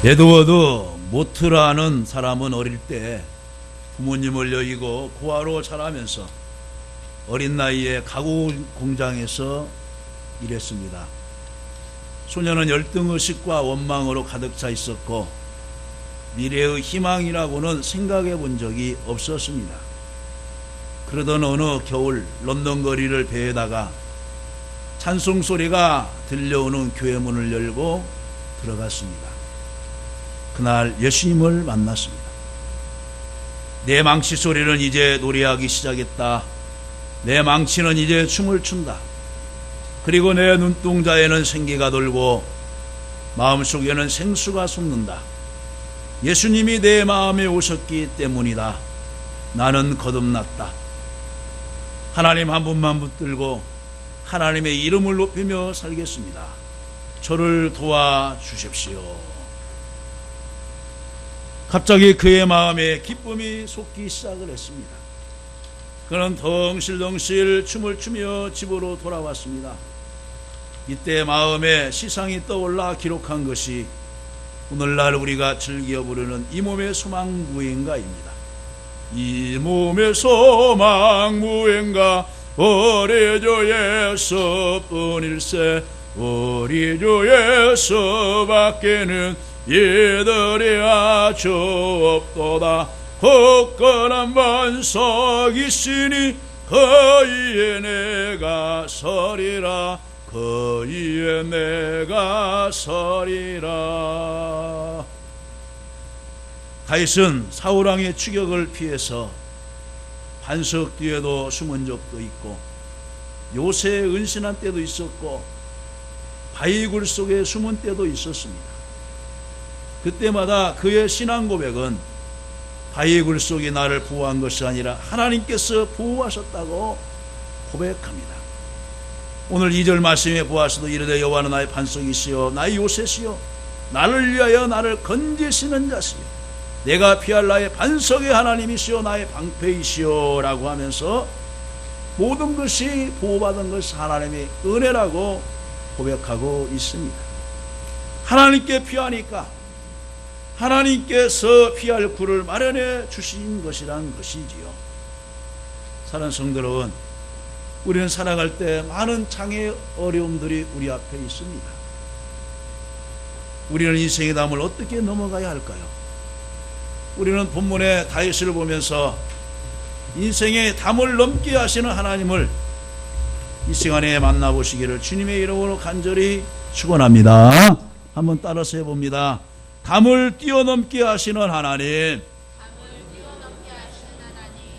에드워드 모트라는 사람은 어릴 때 부모님을 여의고 고아로 자라면서 어린 나이에 가구 공장에서 일했습니다. 소년은 열등의식과 원망으로 가득 차 있었고 미래의 희망이라고는 생각해 본 적이 없었습니다. 그러던 어느 겨울 런던 거리를 베에다가 찬송 소리가 들려오는 교회 문을 열고 들어갔습니다. 그날 예수님을 만났습니다. 내 망치 소리는 이제 노래하기 시작했다. 내 망치는 이제 춤을 춘다. 그리고 내 눈동자에는 생기가 돌고 마음속에는 생수가 솟는다. 예수님이 내 마음에 오셨기 때문이다. 나는 거듭났다. 하나님 한 분만 붙들고 하나님의 이름을 높이며 살겠습니다. 저를 도와주십시오. 갑자기 그의 마음에 기쁨이 솟기 시작을 했습니다. 그는 덩실덩실 춤을 추며 집으로 돌아왔습니다. 이때 마음에 시상이 떠올라 기록한 것이 오늘날 우리가 즐겨 부르는 이 몸의 소망 무행가입니다. 이 몸의 소망 무행가 우리 주 예수뿐일세 우리 주 예수밖에는 이들이 아주 없도다. 굳건한 반석이시니 그이에 내가 서리라 그이에 내가 서리라. 다윗은 사울왕의 추격을 피해서 반석 뒤에도 숨은 적도 있고 요새에 은신한 때도 있었고 바위굴 속에 숨은 때도 있었습니다. 그때마다 그의 신앙 고백은 바위굴 속에 나를 보호한 것이 아니라 하나님께서 보호하셨다고 고백합니다. 오늘 2절 말씀에 보아서도 이르되 여호와는 나의 반석이시요 나의 요새시요 나를 위하여 나를 건지시는 자시요 내가 피할 나의 반석의 하나님이시요 나의 방패이시요 라고 하면서 모든 것이 보호받은 것이 하나님의 은혜라고 고백하고 있습니다. 하나님께 피하니까 하나님께서 피할 굴을 마련해 주신 것이란 것이지요. 사랑하는 성도 여러분, 우리는 살아갈 때 많은 장애 어려움들이 우리 앞에 있습니다. 우리는 인생의 담을 어떻게 넘어가야 할까요? 우리는 본문의 다윗을 보면서 인생의 담을 넘게 하시는 하나님을 이 시간에 만나보시기를 주님의 이름으로 간절히 축원합니다. 한번 따라서 해봅니다. 담을 뛰어넘게 하시는 하나님,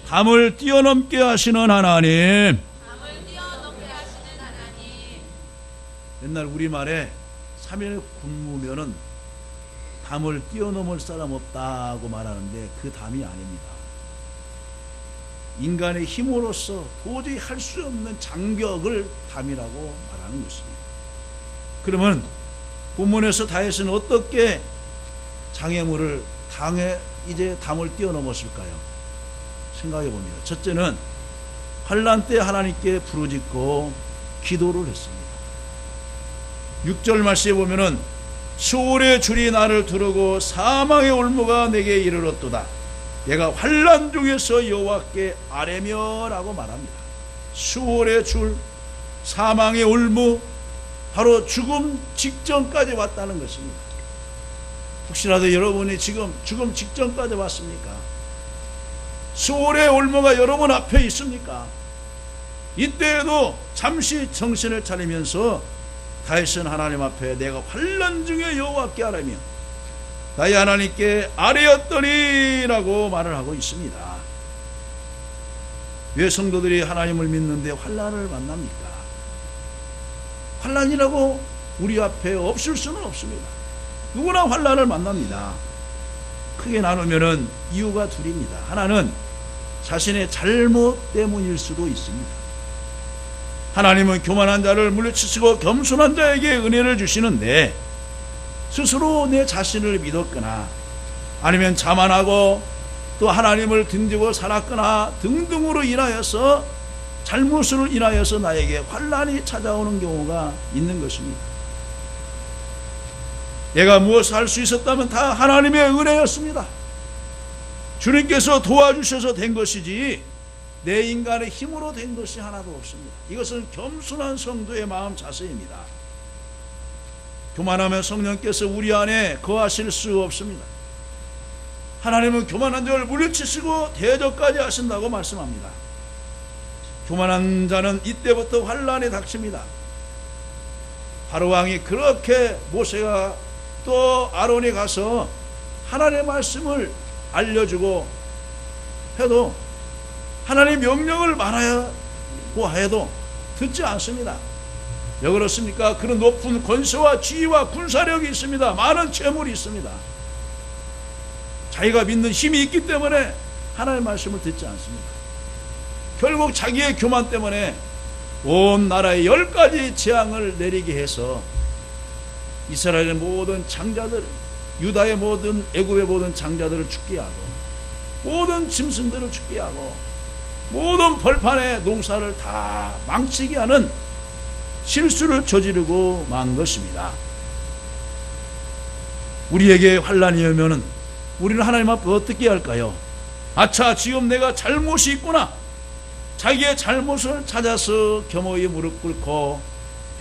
담을 뛰어넘게 하시는 하나님. 옛날 우리말에 3일 굶으면은 담을 뛰어넘을 사람 없다고 말하는데 그 담이 아닙니다. 인간의 힘으로서 도저히 할 수 없는 장벽을 담이라고 말하는 것입니다. 그러면 본문에서 다윗은 어떻게 장애물을 이제 담을 뛰어넘었을까요? 생각해 봅니다. 첫째는 환난 때 하나님께 부르짖고 기도를 했습니다. 6절 말씀에 보면은 수월의 줄이 나를 두르고 사망의 올무가 내게 이르렀도다. 내가 환난 중에서 여호와께 아뢰며라고 말합니다. 수월의 줄, 사망의 올무, 바로 죽음 직전까지 왔다는 것입니다. 혹시라도 여러분이 지금 죽음 직전까지 왔습니까? 수월의 올무가 여러분 앞에 있습니까? 이때에도 잠시 정신을 차리면서 다윗은 하나님 앞에 내가 환난 중에 여호와께 아뢰며 나의 하나님께 아뢰었더니 라고 말을 하고 있습니다. 왜 성도들이 하나님을 믿는데 환난을 만납니까? 환난이라고 우리 앞에 없을 수는 없습니다. 누구나 환난을 만납니다. 크게 나누면은 이유가 둘입니다. 하나는 자신의 잘못 때문일 수도 있습니다. 하나님은 교만한 자를 물리치시고 겸손한 자에게 은혜를 주시는데 스스로 내 자신을 믿었거나 아니면 자만하고 또 하나님을 등지고 살았거나 등등으로 인하여서 잘못으로 인하여서 나에게 환난이 찾아오는 경우가 있는 것입니다. 내가 무엇을 할 수 있었다면 다 하나님의 은혜였습니다. 주님께서 도와주셔서 된 것이지 내 인간의 힘으로 된 것이 하나도 없습니다. 이것은 겸손한 성도의 마음 자세입니다. 교만하면 성령께서 우리 안에 거하실 수 없습니다. 하나님은 교만한 자를 물리치시고 대적까지 하신다고 말씀합니다. 교만한 자는 이때부터 환난이 닥칩니다. 바로왕이 그렇게 모세가 또 아론이 가서 하나님의 말씀을 알려주고 해도 하나님의 명령을 말하고 해도 듣지 않습니다. 왜 그렇습니까? 그런 높은 권세와 지위와 군사력이 있습니다. 많은 재물이 있습니다. 자기가 믿는 힘이 있기 때문에 하나님의 말씀을 듣지 않습니다. 결국 자기의 교만 때문에 온 나라에 10가지 재앙을 내리게 해서 이스라엘의 모든 장자들, 유다의 모든, 애굽의 모든 장자들을 죽게 하고 모든 짐승들을 죽게 하고 모든 벌판의 농사를 다 망치게 하는 실수를 저지르고 만 것입니다. 우리에게 환난이 오면은 우리는 하나님 앞에 어떻게 할까요? 아차, 지금 내가 잘못이 있구나. 자기의 잘못을 찾아서 겸허히 무릎 꿇고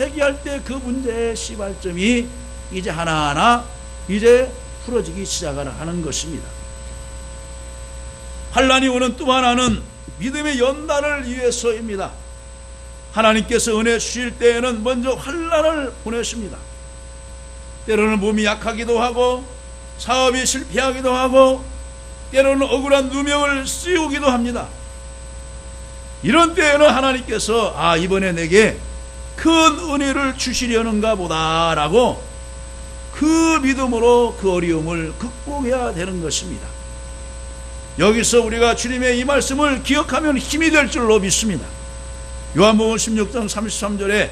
회개할 때 그 문제의 시발점이 이제 하나하나 이제 풀어지기 시작하는 것입니다. 환난이 오는 또 하나는 믿음의 연단을 위해서입니다. 하나님께서 은혜 주실 때에는 먼저 환난을 보내십니다. 때로는 몸이 약하기도 하고 사업이 실패하기도 하고 때로는 억울한 누명을 씌우기도 합니다. 이런 때에는 하나님께서 이번에 내게 큰 은혜를 주시려는가 보다라고 그 믿음으로 그 어려움을 극복해야 되는 것입니다. 여기서 우리가 주님의 이 말씀을 기억하면 힘이 될 줄로 믿습니다. 요한복음 16장 33절에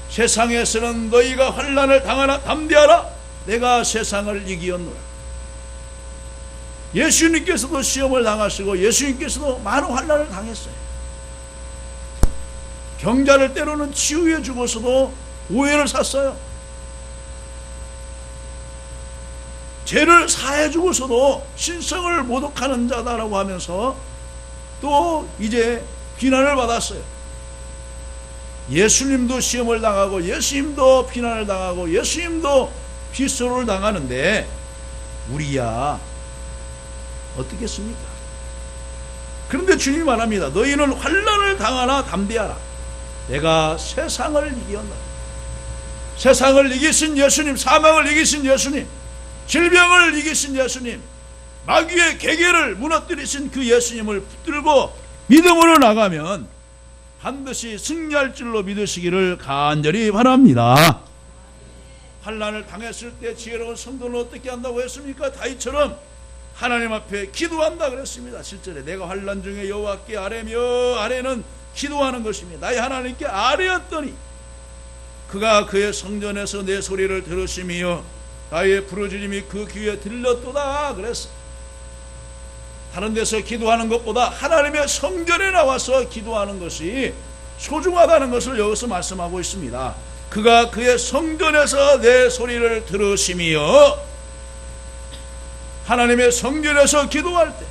세상에서는 너희가 환난을 당하나 담대하라, 내가 세상을 이기었노라. 예수님께서도 시험을 당하시고 예수님께서도 많은 환난을 당했어요. 병자를 때로는 치유해 주고서도 오해를 샀어요. 죄를 사해 주고서도 신성을 모독하는 자다라고 하면서 또 이제 비난을 받았어요. 예수님도 시험을 당하고 예수님도 비난을 당하고 예수님도 비소를 당하는데 우리야 어떻겠습니까? 그런데 주님이 말합니다. 너희는 환난을 당하나 담대하라, 내가 세상을 이겼노라. 세상을 이기신 예수님, 사망을 이기신 예수님, 질병을 이기신 예수님, 마귀의 계계를 무너뜨리신 그 예수님을 붙들고 믿음으로 나가면 반드시 승리할 줄로 믿으시기를 간절히 바랍니다. 환난을 당했을 때 지혜로운 성도는 어떻게 한다고 했습니까? 다윗처럼 하나님 앞에 기도한다 그랬습니다. 7절에 내가 환난 중에 여호와께 아뢰며, 아뢰는 기도하는 것입니다. 나의 하나님께 아뢰었더니 그가 그의 성전에서 내 소리를 들으시며 나의 부르짖음이 그 귀에 들렸도다 그랬어. 다른 데서 기도하는 것보다 하나님의 성전에 나와서 기도하는 것이 소중하다는 것을 여기서 말씀하고 있습니다. 그가 그의 성전에서 내 소리를 들으시며, 하나님의 성전에서 기도할 때,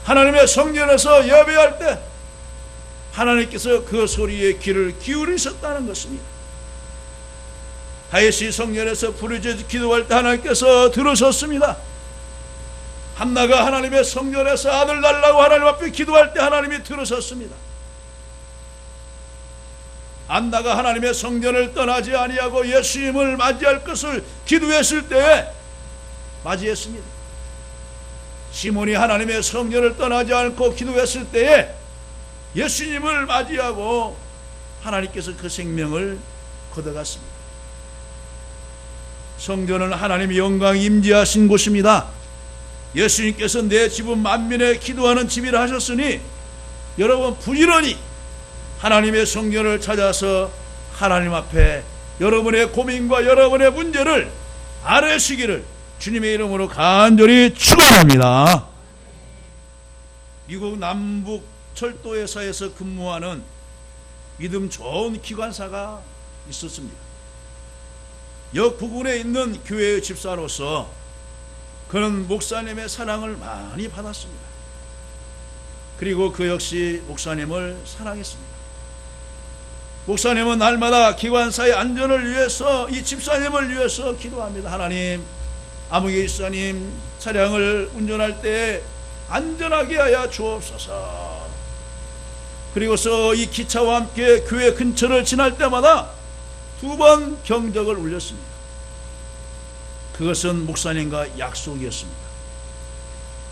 하나님의 성전에서 예배할 때 하나님께서 그 소리에 귀를 기울이셨다는 것입니다. 다윗이 성전에서 부르짖어 기도할 때 하나님께서 들으셨습니다. 한나가 하나님의 성전에서 아들 달라고 하나님 앞에 기도할 때 하나님이 들으셨습니다. 안나가 하나님의 성전을 떠나지 아니하고 예수님을 맞이할 것을 기도했을 때에 맞이했습니다. 시몬이 하나님의 성전을 떠나지 않고 기도했을 때에 예수님을 맞이하고 하나님께서 그 생명을 걷어갔습니다. 성전은 하나님의 영광이 임재하신 곳입니다. 예수님께서 내 집은 만민의 기도하는 집이라 하셨으니 여러분 부지런히 하나님의 성전을 찾아서 하나님 앞에 여러분의 고민과 여러분의 문제를 아뢰시기를 주님의 이름으로 간절히 축원합니다. 미국 남북 철도회사에서 근무하는 믿음 좋은 기관사가 있었습니다. 역부군에 있는 교회의 집사로서 그는 목사님의 사랑을 많이 받았습니다. 그리고 그 역시 목사님을 사랑했습니다. 목사님은 날마다 기관사의 안전을 위해서, 이 집사님을 위해서 기도합니다. 하나님, 아무개 집사님 차량을 운전할 때 안전하게 하여 주옵소서. 그리고서 이 기차와 함께 교회 근처를 지날 때마다 2번 경적을 울렸습니다. 그것은 목사님과 약속이었습니다.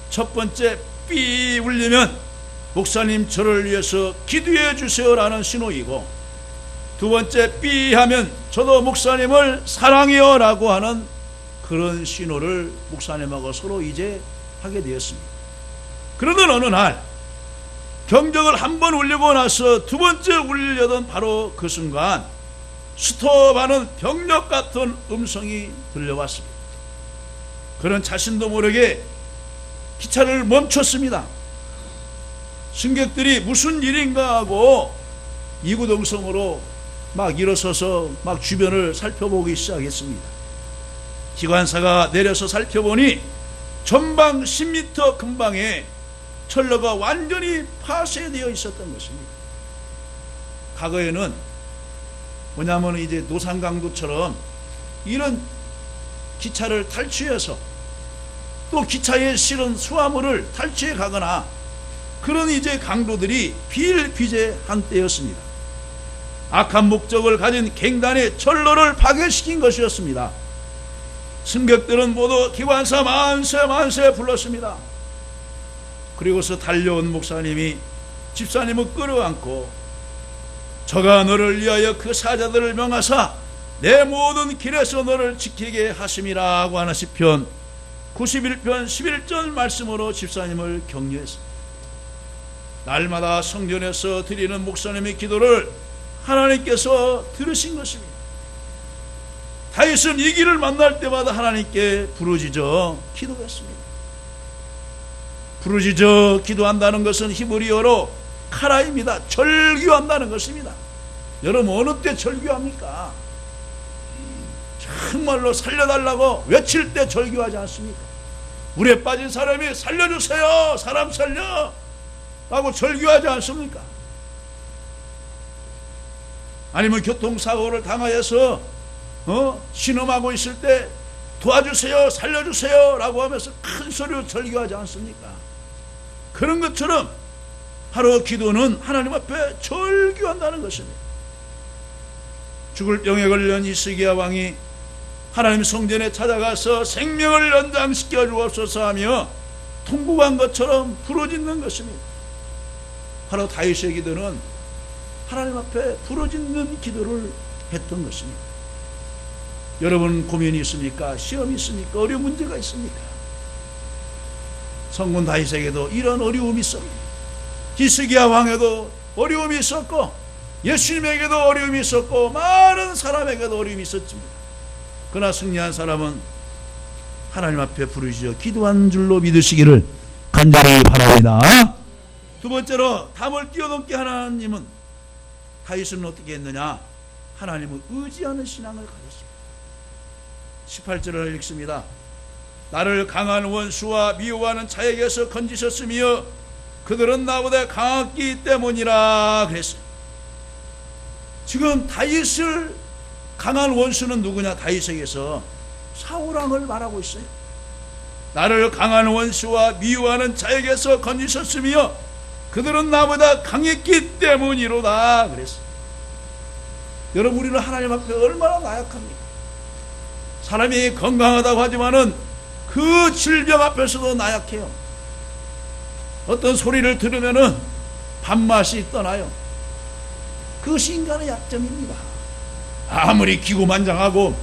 첫 번째 삐 울리면 목사님 저를 위해서 기도해 주세요라는 신호이고, 두 번째 삐 하면 저도 목사님을 사랑해요 라고 하는 그런 신호를 목사님하고 서로 이제 하게 되었습니다. 그러던 어느 날 경적을 한 번 울리고 나서 두 번째 울리려던 바로 그 순간 스톱하는 병력 같은 음성이 들려왔습니다. 그는 자신도 모르게 기차를 멈췄습니다. 승객들이 무슨 일인가 하고 이구동성으로 막 일어서서 막 주변을 살펴보기 시작했습니다. 기관사가 내려서 살펴보니 전방 10m 근방에 철로가 완전히 파쇄되어 있었던 것입니다. 과거에는 뭐냐면 이제 노산강도처럼 이런 기차를 탈취해서 또 기차에 실은 수화물을 탈취해 가거나 그런 이제 강도들이 비일비재한 때였습니다. 악한 목적을 가진 갱단의 철로를 파괴시킨 것이었습니다. 승객들은 모두 기관사 만세 만세 불렀습니다. 그리고서 달려온 목사님이 집사님을 끌어안고 저가 너를 위하여 그 사자들을 명하사 내 모든 길에서 너를 지키게 하심이라고 하는 시편 91편 11절 말씀으로 집사님을 격려했습니다. 날마다 성전에서 드리는 목사님의 기도를 하나님께서 들으신 것입니다. 다윗은 이 길을 만날 때마다 하나님께 부르짖어 기도했습니다. 부르짖어 기도한다는 것은 히브리어로 카라입니다. 절규한다는 것입니다. 여러분 어느 때 절규합니까? 정말로 살려달라고 외칠 때 절규하지 않습니까? 물에 빠진 사람이 살려주세요, 사람 살려 라고 절규하지 않습니까? 아니면 교통사고를 당하여서 신음하고 있을 때 도와주세요, 살려주세요 라고 하면서 큰 소리로 절규하지 않습니까? 그런 것처럼 바로 기도는 하나님 앞에 절규한다는 것입니다. 죽을 병에 걸린 히스기야 왕이 하나님 성전에 찾아가서 생명을 연장시켜 주옵소서 하며 통곡한 것처럼 부르짖는 것입니다. 바로 다윗의 기도는 하나님 앞에 부르짖는 기도를 했던 것입니다. 여러분 고민이 있습니까? 시험이 있습니까? 어려운 문제가 있습니까? 성군 다윗에게도 이런 어려움이 있습니다. 히스기야 왕에도 어려움이 있었고 예수님에게도 어려움이 있었고 많은 사람에게도 어려움이 있었습니다. 그러나 승리한 사람은 하나님 앞에 부르짖어 기도한 줄로 믿으시기를 간절히 바랍니다. 두 번째로 담을 뛰어넘게 하나님은 다윗은 어떻게 했느냐? 하나님을 의지하는 신앙을 가졌습니다. 18절을 읽습니다. 나를 강한 원수와 미워하는 자에게서 건지셨으며 그들은 나보다 강하기 때문이라 그랬어요. 지금 다윗을 강한 원수는 누구냐? 다윗에게서 사울왕을 말하고 있어요. 나를 강한 원수와 미워하는 자에게서 건지셨으며 그들은 나보다 강했기 때문이로다 그랬어요. 여러분 우리는 하나님 앞에 얼마나 나약합니까? 사람이 건강하다고 하지만은 그 질병 앞에서도 나약해요. 어떤 소리를 들으면은 밥맛이 떠나요. 그것이 인간의 약점입니다. 아무리 기고만장하고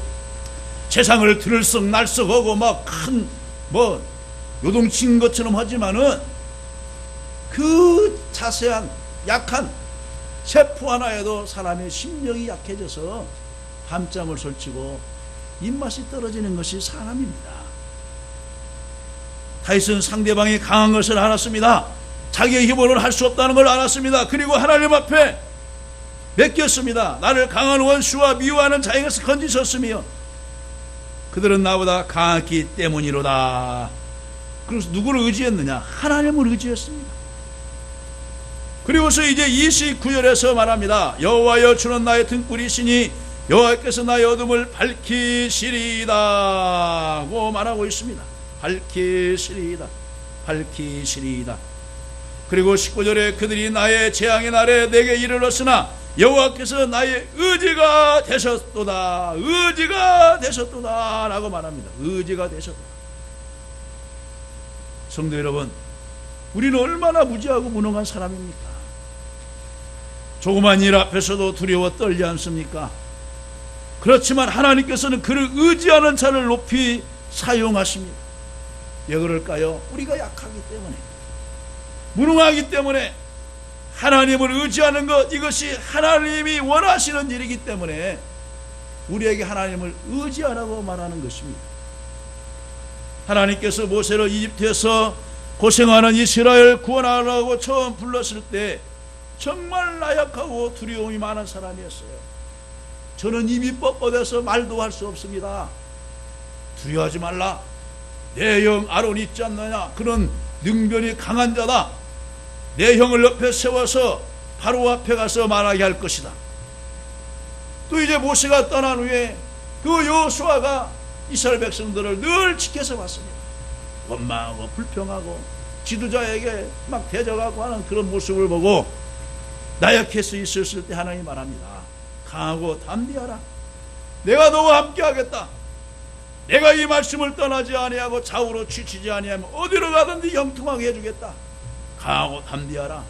세상을 들썩날썩하고 막 큰 요동친 것처럼 하지만은 그 자세한 약한 세포 하나에도 사람의 심령이 약해져서 밤잠을 설치고 입맛이 떨어지는 것이 사람입니다. 다윗은 상대방이 강한 것을 알았습니다. 자기의 힘으로는 할 수 없다는 걸 알았습니다. 그리고 하나님 앞에 맡겼습니다. 나를 강한 원수와 미워하는 자에게서 건지셨으며 그들은 나보다 강했기 때문이로다. 그래서 누구를 의지했느냐? 하나님을 의지했습니다. 그리고서 이제 29절에서 말합니다. 여호와여 주는 나의 등불이시니 여호와께서 나의 어둠을 밝히시리이다고 말하고 있습니다. 밝히시리이다. 밝히시리이다. 그리고 19절에 그들이 나의 재앙의 날에 내게 이르렀으나 여호와께서 나의 의지가 되셨도다. 의지가 되셨도다 라고 말합니다. 의지가 되셨도다. 성도 여러분, 우리는 얼마나 무지하고 무능한 사람입니까? 조그만 일 앞에서도 두려워 떨지 않습니까? 그렇지만 하나님께서는 그를 의지하는 자를 높이 사용하십니다. 왜 그럴까요? 우리가 약하기 때문에, 무능하기 때문에. 하나님을 의지하는 것, 이것이 하나님이 원하시는 일이기 때문에 우리에게 하나님을 의지하라고 말하는 것입니다. 하나님께서 모세를 이집트에서 고생하는 이스라엘 구원하라고 처음 불렀을 때 정말 나약하고 두려움이 많은 사람이었어요. 저는 입이 뻣뻣해서 말도 할 수 없습니다. 두려워하지 말라. 내 형 아론 있지 않느냐? 그런 능변이 강한 자다. 내 형을 옆에 세워서 바로 앞에 가서 말하게 할 것이다. 또 이제 모세가 떠난 후에 그 여호수아가 이스라엘 백성들을 늘 지켜서 왔습니다. 원망하고 불평하고 지도자에게 막 대적하고 하는 그런 모습을 보고 나약해서 있었을 때 하나님이 말합니다. 강하고 담대하라. 내가 너와 함께 하겠다. 내가 이 말씀을 떠나지 아니하고 좌우로 취치지 아니하면 어디로 가든지 형통하게 해주겠다. 강하고 담대하라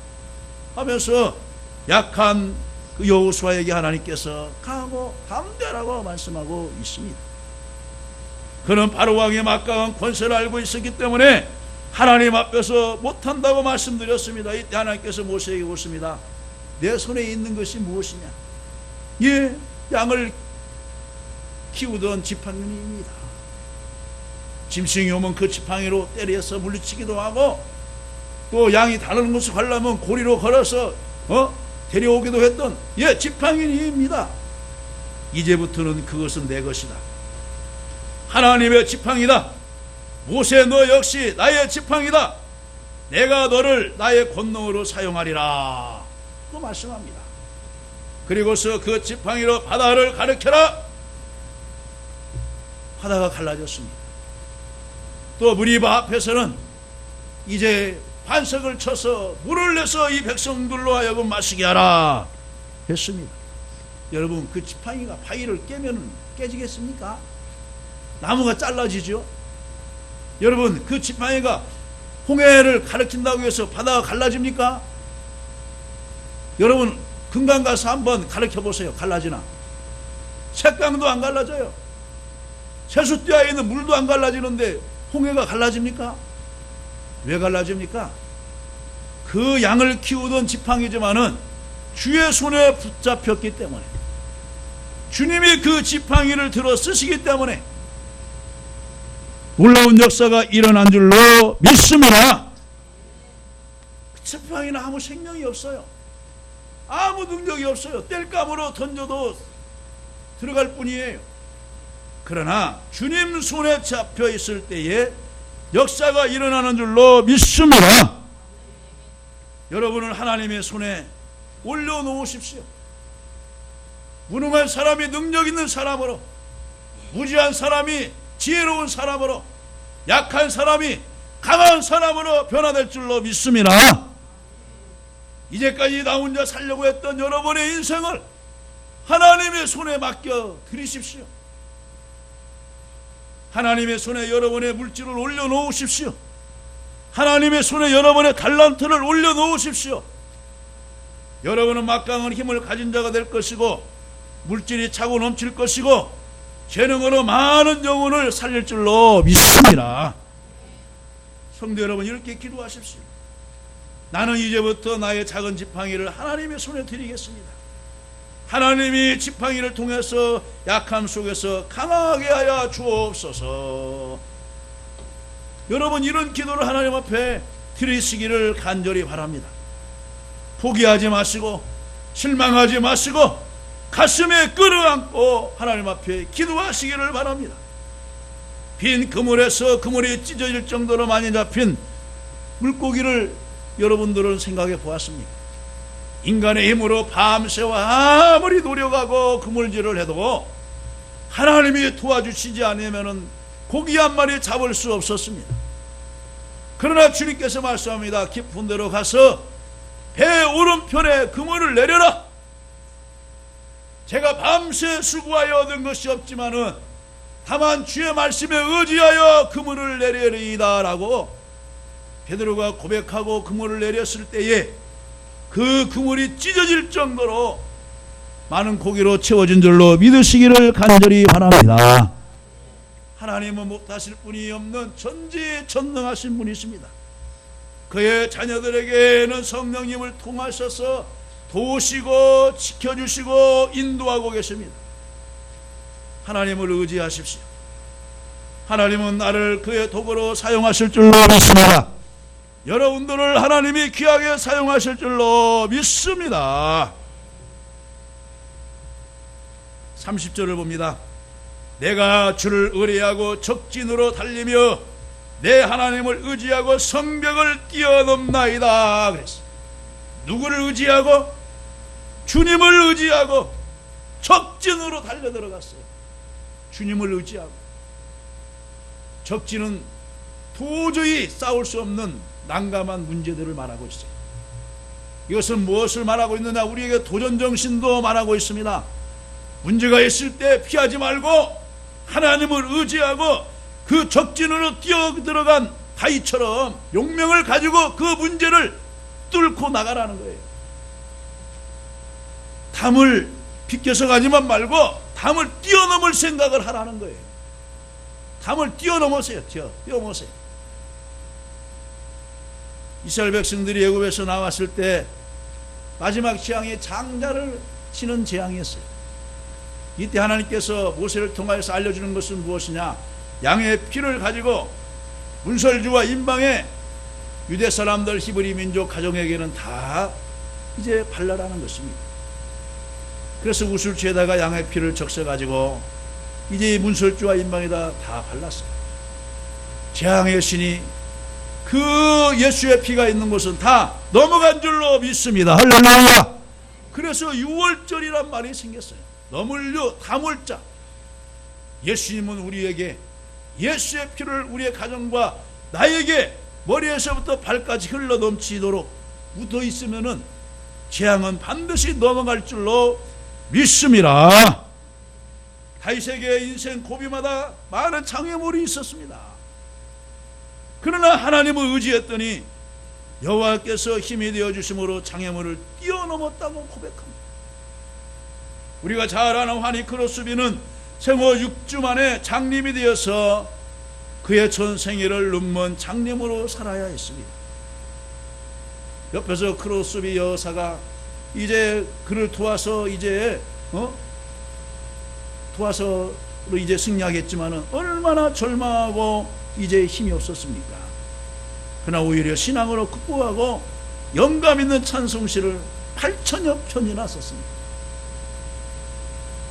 하면서 약한 그 여호수아에게 하나님께서 강하고 담대하라고 말씀하고 있습니다. 그는 바로 왕의 막강한 권세를 알고 있었기 때문에 하나님 앞에서 못한다고 말씀드렸습니다. 이때 하나님께서 모세에게 묻습니다. 내 손에 있는 것이 무엇이냐? 예, 양을 키우던 지팡이입니다. 짐승이 오면 그 지팡이로 때려서 물리치기도 하고, 또 양이 다른 곳을 가려면 고리로 걸어서 데려오기도 했던 지팡이입니다. 이제부터는 그것은 내 것이다. 하나님의 지팡이다. 모세, 너 역시 나의 지팡이다. 내가 너를 나의 권능으로 사용하리라 또 말씀합니다. 그리고서 그 지팡이로 바다를 가리켜라. 바다가 갈라졌습니다. 또 무리바 앞에서는 이제 반석을 쳐서 물을 내서 이 백성들로 하여금 마시게 하라 했습니다. 여러분, 그 지팡이가 바위를 깨면 깨지겠습니까? 나무가 잘라지죠. 여러분, 그 지팡이가 홍해를 가리킨다고 해서 바다가 갈라집니까? 여러분, 금강 가서 한번 가리켜 보세요. 갈라지나? 색강도 안 갈라져요. 세숫대에 있는 물도 안 갈라지는데 홍해가 갈라집니까? 왜 갈라집니까? 그 양을 키우던 지팡이지만은 주의 손에 붙잡혔기 때문에, 주님이 그 지팡이를 들어 쓰시기 때문에 놀라운 역사가 일어난 줄로 믿습니다. 그 지팡이는 아무 생명이 없어요. 아무 능력이 없어요. 땔감으로 던져도 들어갈 뿐이에요. 그러나 주님 손에 잡혀 있을 때에 역사가 일어나는 줄로 믿습니다. 여러분을 하나님의 손에 올려놓으십시오. 무능한 사람이 능력 있는 사람으로, 무지한 사람이 지혜로운 사람으로, 약한 사람이 강한 사람으로 변화될 줄로 믿습니다. 이제까지 나 혼자 살려고 했던 여러분의 인생을 하나님의 손에 맡겨 드리십시오. 하나님의 손에 여러분의 물질을 올려놓으십시오. 하나님의 손에 여러분의 달란트를 올려놓으십시오. 여러분은 막강한 힘을 가진 자가 될 것이고, 물질이 차고 넘칠 것이고, 재능으로 많은 영혼을 살릴 줄로 믿습니다. 성도 여러분, 이렇게 기도하십시오. 나는 이제부터 나의 작은 지팡이를 하나님의 손에 드리겠습니다. 하나님이 지팡이를 통해서 약함 속에서 강하게 하여 주옵소서. 여러분, 이런 기도를 하나님 앞에 드리시기를 간절히 바랍니다. 포기하지 마시고 실망하지 마시고 가슴에 끌어안고 하나님 앞에 기도하시기를 바랍니다. 빈 그물에서 그물이 찢어질 정도로 많이 잡힌 물고기를 여러분들은 생각해 보았습니까? 인간의 힘으로 밤새와 아무리 노력하고 그물질을 해도 하나님이 도와주시지 않으면 고기 한 마리 잡을 수 없었습니다. 그러나 주님께서 말씀합니다. 깊은 데로 가서 배 오른편에 그물을 내려라. 제가 밤새 수고하여 얻은 것이 없지만은 다만 주의 말씀에 의지하여 그물을 내리리이다 라고 베드로가 고백하고 그물을 내렸을 때에 그 그물이 찢어질 정도로 많은 고기로 채워진 줄로 믿으시기를 간절히 바랍니다. 하나님은 못하실 분이 없는 전지전능하신 분이십니다. 그의 자녀들에게는 성령님을 통하셔서 도우시고 지켜주시고 인도하고 계십니다. 하나님을 의지하십시오. 하나님은 나를 그의 도구로 사용하실 줄로 믿습니다. 여러분들을 하나님이 귀하게 사용하실 줄로 믿습니다. 30절을 봅니다. 내가 주를 의뢰하고 적진으로 달리며 내 하나님을 의지하고 성벽을 뛰어넘나이다 그랬어요. 누구를 의지하고? 주님을 의지하고 적진으로 달려 들어갔어요. 주님을 의지하고. 적진은 도저히 싸울 수 없는 난감한 문제들을 말하고 있어요. 이것은 무엇을 말하고 있느냐? 우리에게 도전정신도 말하고 있습니다. 문제가 있을 때 피하지 말고 하나님을 의지하고 그 적진으로 뛰어들어간 다윗처럼 용명을 가지고 그 문제를 뚫고 나가라는 거예요. 담을 비껴서 가지만 말고 담을 뛰어넘을 생각을 하라는 거예요. 담을 뛰어넘으세요. 뛰어넘으세요. 이스라엘 백성들이 애굽에서 나왔을 때 마지막 재앙이 장자를 치는 재앙이었어요. 이때 하나님께서 모세를 통하여서 알려주는 것은 무엇이냐? 양의 피를 가지고 문설주와 임방에 유대 사람들 히브리 민족 가정에게는 다 이제 발라라는 것입니다. 그래서 우술주에다가 양의 피를 적셔가지고 이제 문설주와 임방에다 다 발랐어요. 재앙의 신이 그 예수의 피가 있는 곳은 다 넘어간 줄로 믿습니다. 할렐루야. 그래서 유월절이란 말이 생겼어요. 넘을류 다물자. 예수님은 우리에게 예수의 피를 우리의 가정과 나에게 머리에서부터 발까지 흘러 넘치도록 묻어 있으면은 재앙은 반드시 넘어갈 줄로 믿습니다. 다윗에게 인생 고비마다 많은 장애물이 있었습니다. 그러나 하나님을 의지했더니 여호와께서 힘이 되어 주심으로 장애물을 뛰어넘었다고 고백합니다. 우리가 잘 아는 환희 크로스비는 생후 6주 만에 장님이 되어서 그의 전 생애를 눈먼 장님으로 살아야 했습니다. 옆에서 크로스비 여사가 이제 그를 도와서 도와서 이제 승리하겠지만은 얼마나 절망하고 이제 힘이 없었습니까? 그러나 오히려 신앙으로 극복하고 영감 있는 찬송시를 8천여 편이나 썼습니다.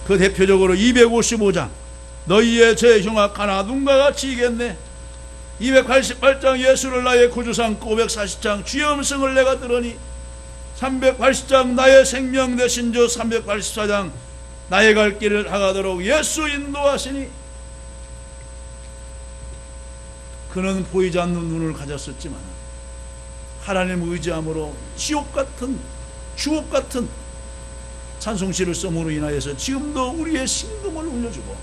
그 대표적으로 255장 너희의 죄 흉악하나 눈과 같이 이겠네, 288장 예수를 나의 구주삼고 540장 주의 음성을 내가 들으니, 380장 나의 생명 되신 주, 384장 나의 갈 길을 하가도록 예수 인도하시니. 그는 보이지 않는 눈을 가졌었지만 하나님을 의지함으로 지옥 같은 찬송시를 써므로 인하여서 지금도 우리의 심금을 울려주고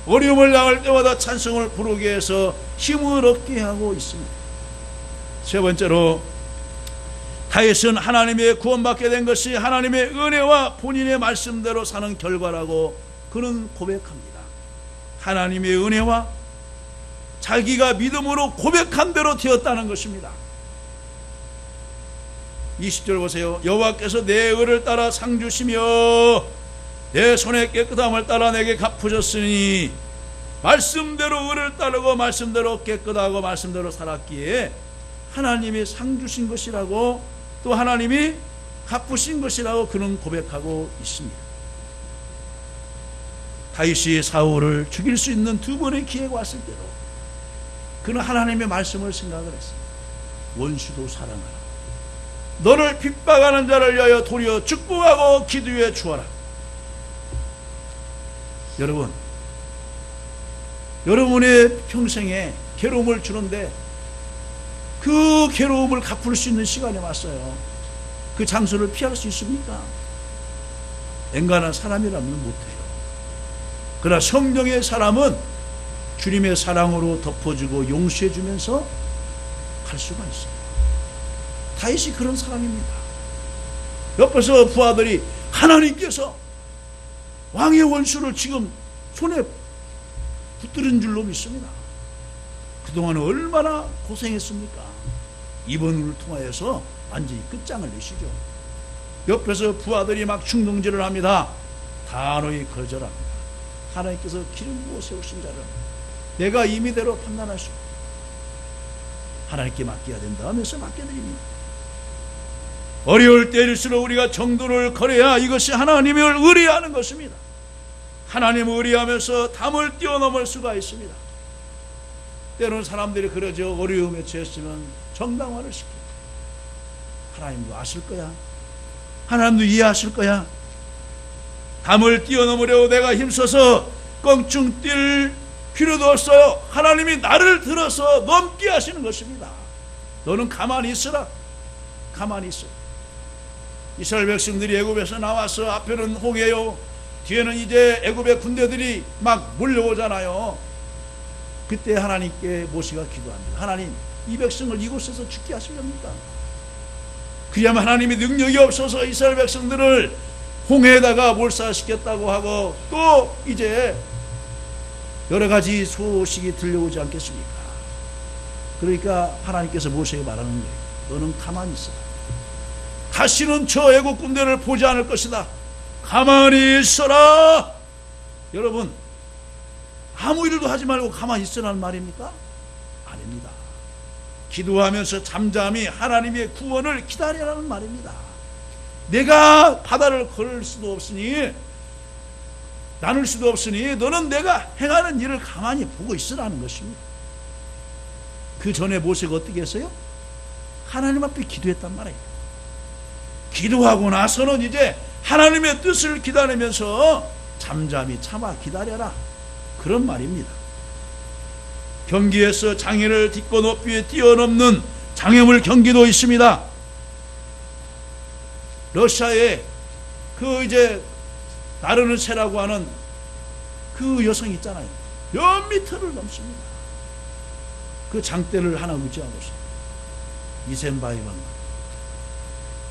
어려움을 당할 때마다 찬송을 부르게 해서 힘을 얻게 하고 있습니다. 세 번째로 다윗은 하나님의 구원받게 된 것이 하나님의 은혜와 본인의 말씀대로 사는 결과라고 그는 고백합니다. 하나님의 은혜와 자기가 믿음으로 고백한 대로 되었다는 것입니다. 20절 보세요. 여호와께서 내 의를 따라 상 주시며 내 손의 깨끗함을 따라 내게 갚으셨으니, 말씀대로 의를 따르고 말씀대로 깨끗하고 말씀대로 살았기에 하나님이 상 주신 것이라고, 또 하나님이 갚으신 것이라고 그는 고백하고 있습니다. 다윗이 사울을 죽일 수 있는 두 번의 기회가 왔을 때로 그는 하나님의 말씀을 생각을 했어요. 원수도 사랑하라. 너를 핍박하는 자를 위하여 도리어 축복하고 기도해 주어라. 여러분, 여러분의 평생에 괴로움을 주는데 그 괴로움을 갚을 수 있는 시간이 왔어요. 그 장소를 피할 수 있습니까? 인간은 사람이라면 못해요. 그러나 성령의 사람은 주님의 사랑으로 덮어주고 용서해주면서 갈 수가 있어요. 다윗이 그런 사람입니다. 옆에서 부하들이 하나님께서 왕의 원수를 지금 손에 붙들은 줄로 믿습니다. 그동안 얼마나 고생했습니까? 이번을 통하여서 완전히 끝장을 내시죠. 옆에서 부하들이 막 충동질을 합니다. 단호히 거절합니다. 하나님께서 기름 부어 세우신 자를 내가 임의대로 판단할 수 없고 하나님께 맡겨야 된다 하면서 맡겨드립니다. 어려울 때일수록 우리가 정도를 걸어야 이것이 하나님을 의뢰하는 것입니다. 하나님을 의뢰하면서 담을 뛰어넘을 수가 있습니다. 때로는 사람들이 그러죠. 어려움에 처했으면 정당화를 시킵니다. 하나님도 아실 거야. 하나님도 이해하실 거야. 담을 뛰어넘으려고 내가 힘써서 껑충 뛸 필요도 없어요. 하나님이 나를 들어서 넘게 하시는 것입니다. 너는 가만히 있어라. 가만히 있어. 이스라엘 백성들이 애굽에서 나와서 앞에는 홍해요. 뒤에는 이제 애굽의 군대들이 막 몰려오잖아요. 그때 하나님께 모세가 기도합니다. 하나님, 이 백성을 이곳에서 죽게 하시렵니까? 그야말로 하나님의 능력이 없어서 이스라엘 백성들을 홍해에다가 몰살시켰다고 하고 또 이제 여러 가지 소식이 들려오지 않겠습니까? 그러니까 하나님께서 모세에게 말하는 거예요. 너는 가만히 있어. 다시는 저 애국 군대를 보지 않을 것이다. 가만히 있어라. 여러분, 아무 일도 하지 말고 가만히 있으라는 말입니까? 아닙니다. 기도하면서 잠잠히 하나님의 구원을 기다리라는 말입니다. 내가 바다를 걸을 수도 없으니 나눌 수도 없으니 너는 내가 행하는 일을 가만히 보고 있으라는 것입니다. 그 전에 모세가 어떻게 했어요? 하나님 앞에 기도했단 말이에요. 기도하고 나서는 이제 하나님의 뜻을 기다리면서 잠잠히 참아 기다려라. 그런 말입니다. 경기에서 장애를 딛고 높이에 뛰어넘는 장애물 경기도 있습니다. 러시아에 그 이제 나르는 새라고 하는 그 여성 있잖아요. 몇 미터를 넘습니다. 그 장대를 하나 의지하고 있어요. 이센바이방.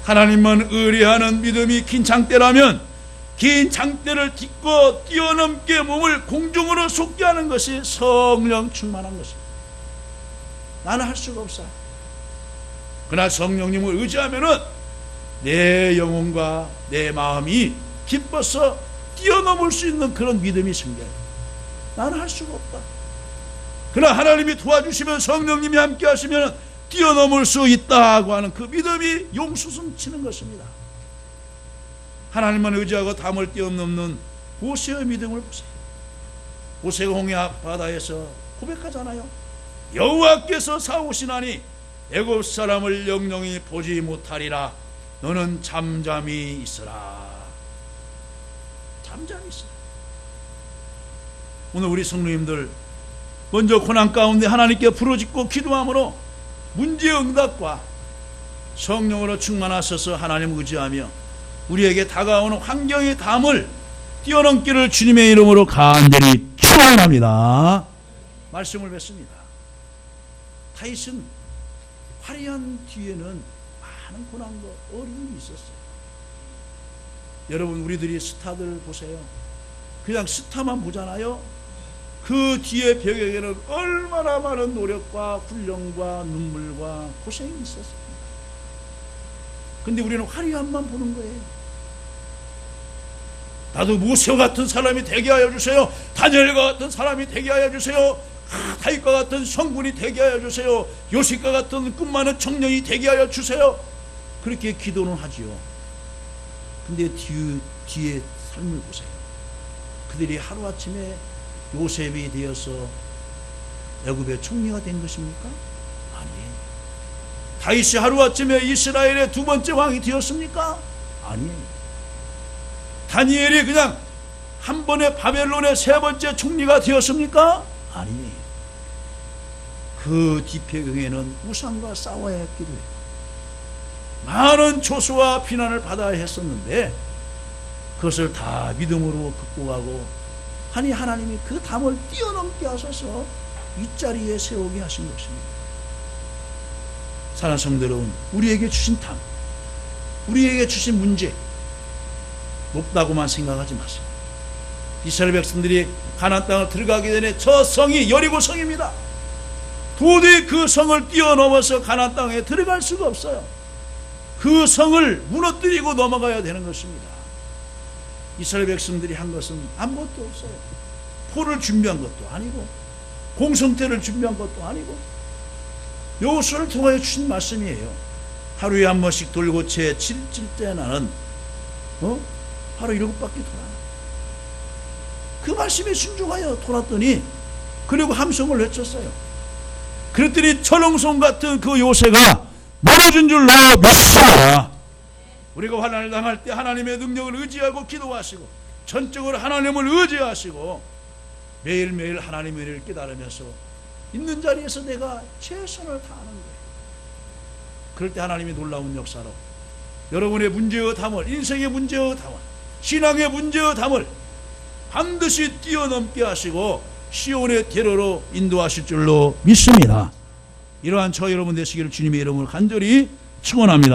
하나님만 의뢰하는 믿음이 긴 장대라면 긴 장대를 딛고 뛰어넘게 몸을 공중으로 솟게 하는 것이 성령 충만한 것입니다. 나는 할 수가 없어. 그러나 성령님을 의지하면은 내 영혼과 내 마음이 기뻐서 뛰어넘을 수 있는 그런 믿음이 생겨요. 나는 할 수가 없다. 그러나 하나님이 도와주시면 성령님이 함께 하시면 뛰어넘을 수 있다고 하는 그 믿음이 용수숨 치는 것입니다. 하나님만 의지하고 담을 뛰어넘는 모세의 믿음을 보세요. 모세가 홍해 바다에서 고백하잖아요. 여호와께서 사오시나니 애굽 사람을 영영히 보지 못하리라. 너는 잠잠히 있으라. 잠잠히 있으라. 오늘 우리 성도님들 먼저 고난 가운데 하나님께 부르짖고 기도함으로 문제의 응답과 성령으로 충만하셔서 하나님 의지하며 우리에게 다가오는 환경의 담을 뛰어넘기를 주님의 이름으로 간절히 축원합니다. 말씀을 뵙습니다. 다윗은 화려한 뒤에는 많은 고난과 어려움이 있었어요. 여러분, 우리들이 스타들 보세요. 그냥 스타만 보잖아요. 그 뒤에 벽에는 얼마나 많은 노력과 훈련과 눈물과 고생이 있었습니다. 근데 우리는 화려함만 보는 거예요. 나도 모세 같은 사람이 되게 하여 주세요. 다니엘과 같은 사람이 되게 하여 주세요. 다윗과 같은 성군이 되게 하여 주세요. 요셉과 같은 꿈 많은 청년이 되게 하여 주세요. 그렇게 기도는 하지요. 근데 뒤에 삶을 보세요. 그들이 하루아침에 요셉이 되어서 애굽의 총리가 된 것입니까? 아니에요. 다윗이 하루아침에 이스라엘의 두 번째 왕이 되었습니까? 아니에요. 다니엘이 그냥 한 번에 바벨론의 세 번째 총리가 되었습니까? 아니에요. 그 뒷배경에는 우상과 싸워야 했기도 해요. 많은 조소와 비난을 받아야 했었는데 그것을 다 믿음으로 극복하고 하나님이 그 담을 뛰어넘게 하셔서 이 자리에 세우게 하신 것입니다. 사랑하는 성도 여러분, 우리에게 주신 담, 우리에게 주신 문제 높다고만 생각하지 마세요. 이스라엘 백성들이 가나안 땅을 들어가기 전에 저 성이 여리고 성입니다. 도저히 그 성을 뛰어넘어서 가나안 땅에 들어갈 수가 없어요. 그 성을 무너뜨리고 넘어가야 되는 것입니다. 이스라엘 백성들이 한 것은 아무것도 없어요. 포를 준비한 것도 아니고 공성태를 준비한 것도 아니고 여호수아를 통하여 주신 말씀이에요. 하루에 한 번씩 돌고체 7째 나는 하루 7바퀴 돌아. 그 말씀에 순종하여 돌았더니 그리고 함성을 외쳤어요. 그랬더니 철옹성 같은 그 요새가 멀어진 줄 나 믿습니다. 우리가 환난을 당할 때 하나님의 능력을 의지하고 기도하시고 전적으로 하나님을 의지하시고 매일매일 하나님의 은혜를 깨달으면서 있는 자리에서 내가 최선을 다하는 거예요. 그럴 때 하나님이 놀라운 역사로 여러분의 문제의 담을, 인생의 문제의 담을, 신앙의 문제의 담을 반드시 뛰어넘게 하시고 시온의 대로로 인도하실 줄로 믿습니다. 이러한 저 여러분 되시기를 주님의 이름으로 간절히 축원합니다.